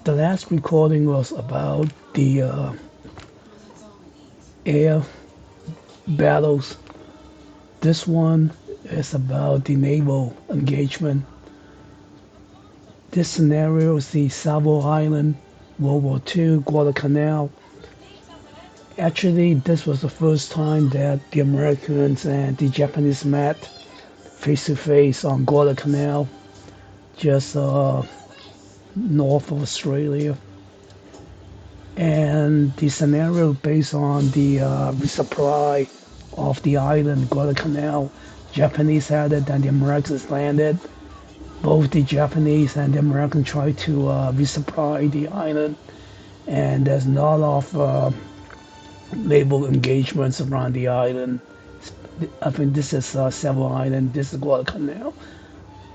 The last recording was about the air battles. This one is about the naval engagement. This scenario is the Savo Island, World War II, Guadalcanal. Actually, this was the first time that the Americans and the Japanese met face to face on Guadalcanal, just north of Australia. And the scenario based on the resupply of the island, Guadalcanal. Japanese had it, and the Americans landed. Both the Japanese and the Americans tried to resupply the island, and there's a lot of naval engagements around the island. I think this is Savo Island, this is Guadalcanal,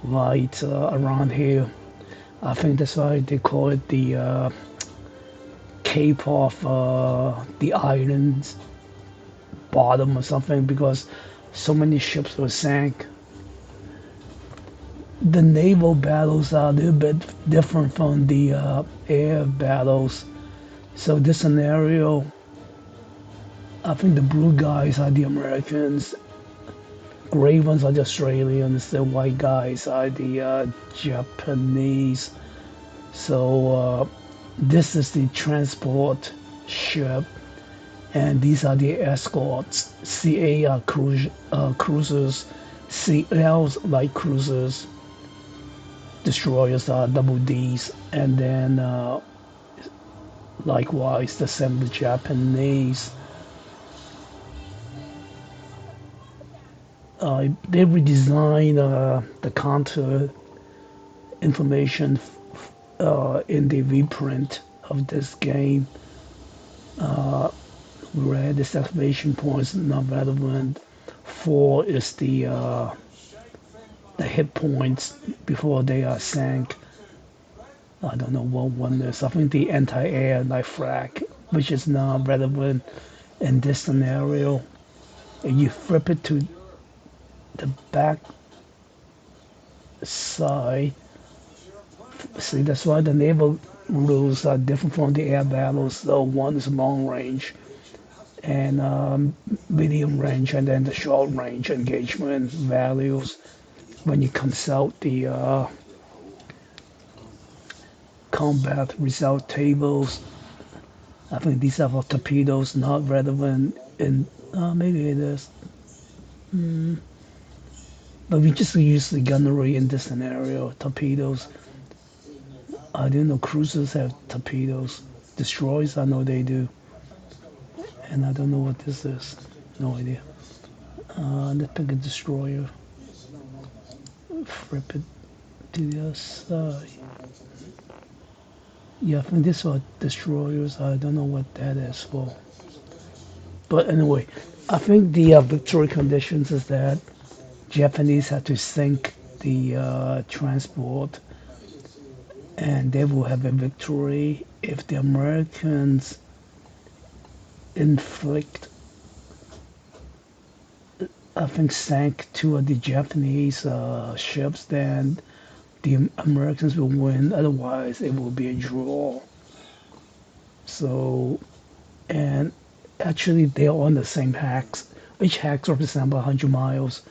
right around here. I think that's why they call it the Cape of the island's bottom or something, because so many ships were sank. The naval battles are a little bit different from the air battles. So this scenario, I think the blue guys are the Americans, gray ones are the Australians, the white guys are the Japanese. So this is the transport ship, and these are the escorts. CA are cruisers, CLs light cruisers, destroyers are double Ds, and then likewise the same the Japanese. They redesigned the counter information in the reprint of this game. Red is exclamation points, not relevant. 4 is the hit points before they are sank. I don't know what one is. I think the anti-air life frag, which is not relevant in this scenario. And you flip it to the back side. See, that's why the naval rules are different from the air battles. So one is long range and medium range, and then the short range engagement values. When you consult the combat result tables, I think these are for torpedoes, not relevant in, maybe it is. But we just use the gunnery in this scenario. Torpedoes. I didn't know cruisers have torpedoes. Destroyers, I know they do. And I don't know what this is. No idea. Let's pick a destroyer. Flip it to the other side. Yeah, I think this are destroyers. I don't know what that is for. But anyway, I think the victory conditions is that Japanese had to sink the transport, and they will have a victory if the Americans inflict, I think, sank 2 of the Japanese ships, then the Americans will win. Otherwise, it will be a draw. So, and actually, they're on the same hacks. Each hacks represent about 100 miles.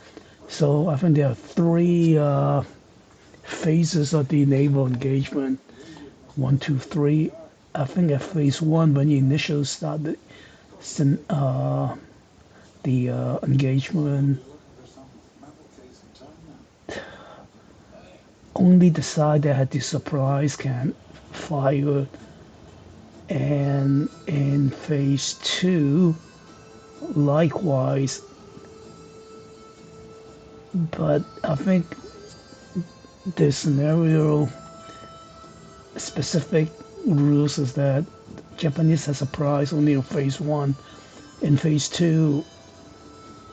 So I think there are 3 phases of the naval engagement. 1, 2, 3. I think at phase 1, when you initially start the engagement, only the side that had the supplies can fire. And in phase 2, likewise. But I think the scenario specific rules is that Japanese has supplies only in phase 1. In phase 2,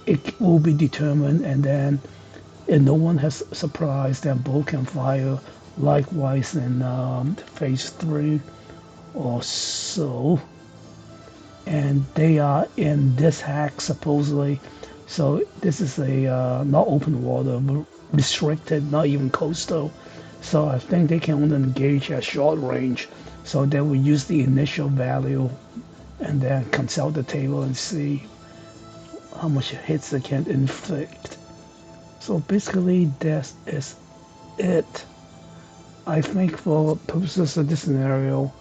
it will be determined, and then if no one has supplies, then both can fire. Likewise in phase 3 or so. And they are in this hack supposedly. So this is a not open water, but restricted, not even coastal. So I think they can only engage at short range So they will use the initial value and then consult the table and see how much hits they can inflict. So basically that is it. I think for purposes of this scenario,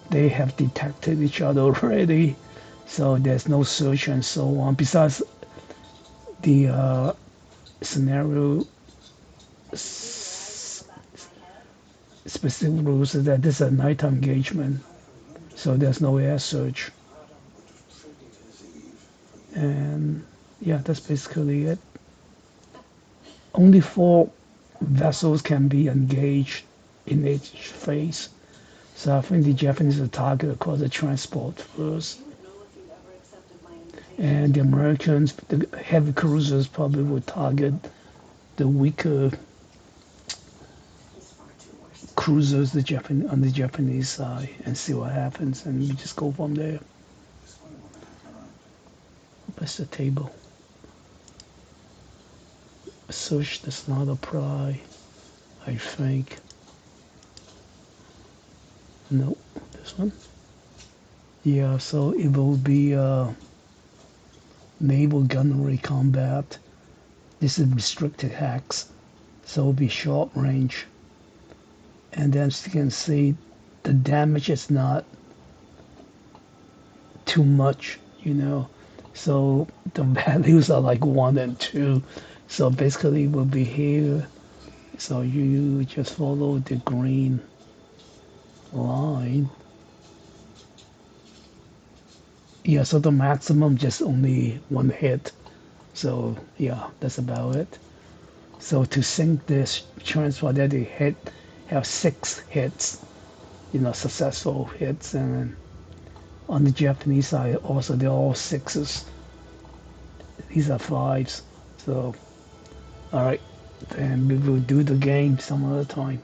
they have detected each other already, so there's no search and so on. Besides, the scenario specific rules is that this is a nighttime engagement, so there's no air search. And yeah, that's basically it. Only 4 vessels can be engaged in each phase. So I think the Japanese will target, of course, the transport first. And the Americans, the heavy cruisers, probably will target the weaker cruisers on the Japanese side and see what happens. And we just go from there. That's the table. Search does not apply, I think. No, this one. Yeah, so it will be naval gunnery combat. This is restricted hacks, so it'll be short range. And then as you can see, the damage is not too much, So the values are like 1 and 2. So basically, we'll be here. So you just follow the green line. Yeah, so the maximum just only 1 hit. So yeah, that's about it. So to sink this transport, that they have 6 hits, successful hits, and on the Japanese side also they're all 6s. These are 5s. So all right, and we will do the game some other time.